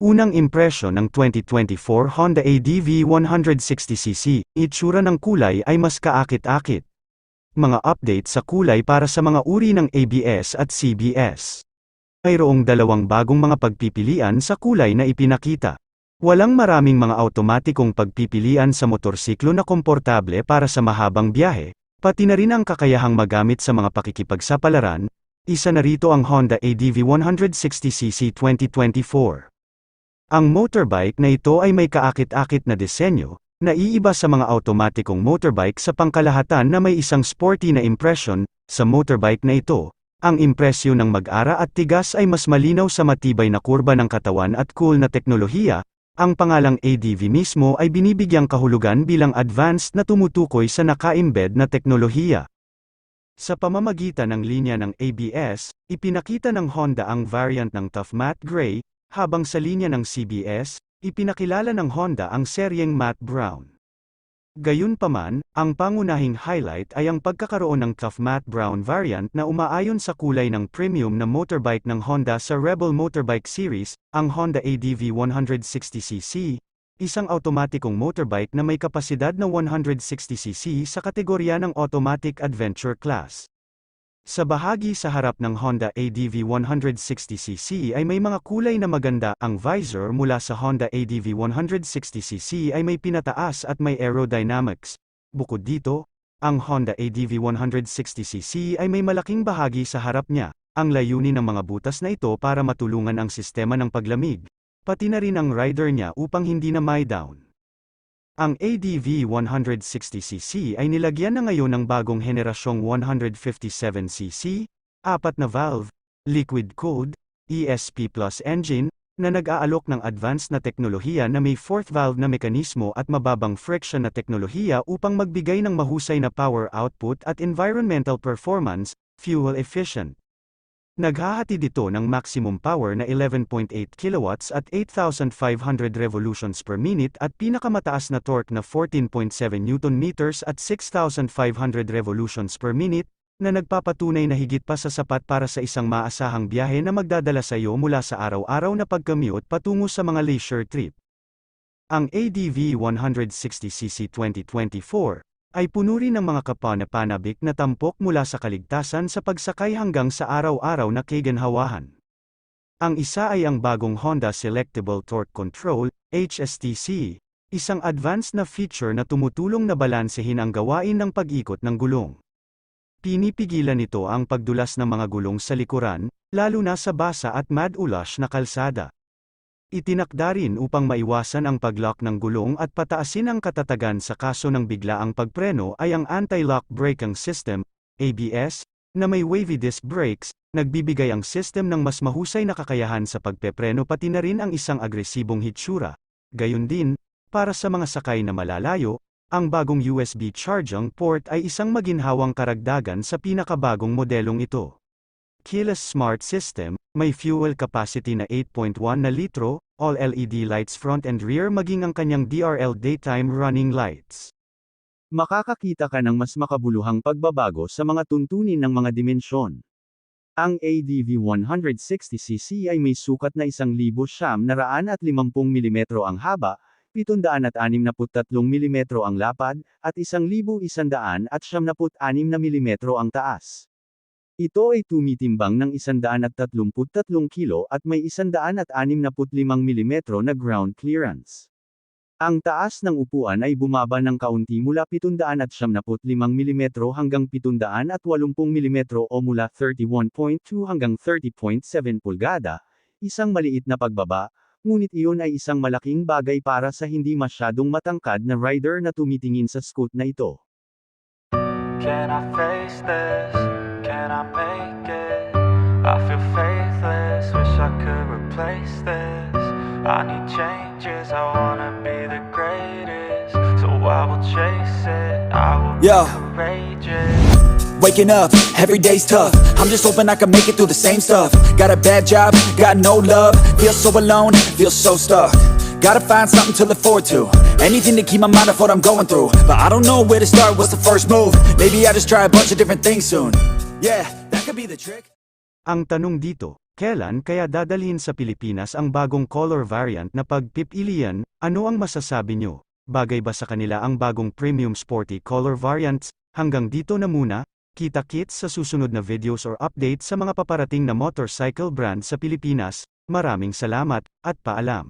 Unang impresyon ng 2024 Honda ADV 160cc, itsura ng kulay ay mas kaakit-akit. Mga update sa kulay para sa mga uri ng ABS at CBS. Mayroong dalawang bagong mga pagpipilian sa kulay na ipinakita. Walang maraming mga automatikong pagpipilian sa motorsiklo na komportable para sa mahabang biyahe, pati na rin ang kakayahang magamit sa mga pakikipagsapalaran. Isa na rito ang Honda ADV 160cc 2024. Ang motorbike na ito ay may kaakit-akit na disenyo, na iiba sa mga automatikong motorbike sa pangkalahatan na may isang sporty na impression. Sa motorbike na ito, ang impresyon ng mag-ara at tigas ay mas malinaw sa matibay na kurba ng katawan at cool na teknolohiya. Ang pangalang ADV mismo ay binibigyang kahulugan bilang advanced na tumutukoy sa naka-embed na teknolohiya. Sa pamamagitan ng linya ng ABS, ipinakita ng Honda ang variant ng Tough Matte Gray, habang sa linya ng CBS, ipinakilala ng Honda ang seryeng Matte Brown. Gayunpaman, ang pangunahing highlight ay ang pagkakaroon ng Tough Matte Brown variant na umaayon sa kulay ng premium na motorbike ng Honda sa Rebel Motorbike Series, ang Honda ADV 160cc, isang automatikong motorbike na may kapasidad na 160cc sa kategorya ng Automatic Adventure Class. Sa bahagi sa harap ng Honda ADV 160cc ay may mga kulay na maganda. Ang visor mula sa Honda ADV 160cc ay may pinataas at may aerodynamics. Bukod dito, ang Honda ADV 160cc ay may malaking bahagi sa harap niya. Ang layunin ng mga butas na ito para matulungan ang sistema ng paglamig, pati na rin ang rider niya upang hindi na may-down. Ang ADV 160cc ay nilagyan na ngayon ng bagong henerasyong 157cc, 4 na valve, liquid-cooled, ESP Plus engine, na nag-aalok ng advanced na teknolohiya na may fourth valve na mekanismo at mababang friction na teknolohiya upang magbigay ng mahusay na power output at environmental performance, fuel efficient. Naghahatid ito ng maximum power na 11.8 kW at 8,500 revolutions per minute at pinakamataas na torque na 14.7 Nm at 6,500 revolutions per minute, na nagpapatunay na higit pa sa sapat para sa isang maasahang biyahe na magdadala sa iyo mula sa araw-araw na pag-commute patungo sa mga leisure trip. Ang ADV 160cc 2024 ay puno rin ng mga kapanapanabik na tampok mula sa kaligtasan sa pagsakay hanggang sa araw-araw na kaginhawahan. Ang isa ay ang bagong Honda Selectable Torque Control, HSTC, isang advanced na feature na tumutulong na balansehin ang gawain ng pag-ikot ng gulong. Pinipigilan nito ang pagdulas ng mga gulong sa likuran, lalo na sa basa at mad-ulash na kalsada. Itinakda rin upang maiwasan ang pag-lock ng gulong at pataasin ang katatagan sa kaso ng biglaang pagpreno ay ang Anti-Lock Braking System, ABS, na may wavy disc brakes, nagbibigay ang system ng mas mahusay na kakayahan sa pagpepreno pati na rin ang isang agresibong hitsura. Gayon din, para sa mga sakay na malalayo, ang bagong USB charging port ay isang maginhawang karagdagan sa pinakabagong modelong ito. Keyless Smart System, may fuel capacity na 8.1 na litro, all LED lights front and rear maging ang kanyang DRL daytime running lights. Makakakita ka ng mas makabuluhang pagbabago sa mga tuntunin ng mga dimensyon. Ang ADV 160cc ay may sukat na 1,950 mm ang haba, 763 mm ang lapad, at 1,176 mm ang taas. Ito ay tumitimbang ng 133 kilo at may 165 mm na ground clearance. Ang taas ng upuan ay bumaba ng kaunti mula 775 mm hanggang 780 mm o mula 31.2 hanggang 30.7 pulgada, isang maliit na pagbaba, ngunit iyon ay isang malaking bagay para sa hindi masyadong matangkad na rider na tumitingin sa scoot na ito. Can I face this? Can I make it? I feel faithless, wish I could replace this. I need changes, I wanna be the greatest. So I will chase it, I will be courageous. Waking up, every day's tough. I'm just hoping I can make it through the same stuff. Got a bad job, got no love. Feel so alone, feel so stuck. Gotta find something to look forward to. Anything to keep my mind off what I'm going through. But I don't know where to start, what's the first move? Maybe I just try a bunch of different things soon. Yeah, that could be the trick. Ang tanong dito, Kailan kaya dadalhin sa Pilipinas ang bagong color variant na pagpipilian? Ano ang masasabi nyo? Bagay ba sa kanila ang bagong premium sporty color variants? Hanggang dito na muna, kita-kits sa susunod na videos or updates sa mga paparating na motorcycle brand sa Pilipinas. Maraming salamat, at paalam.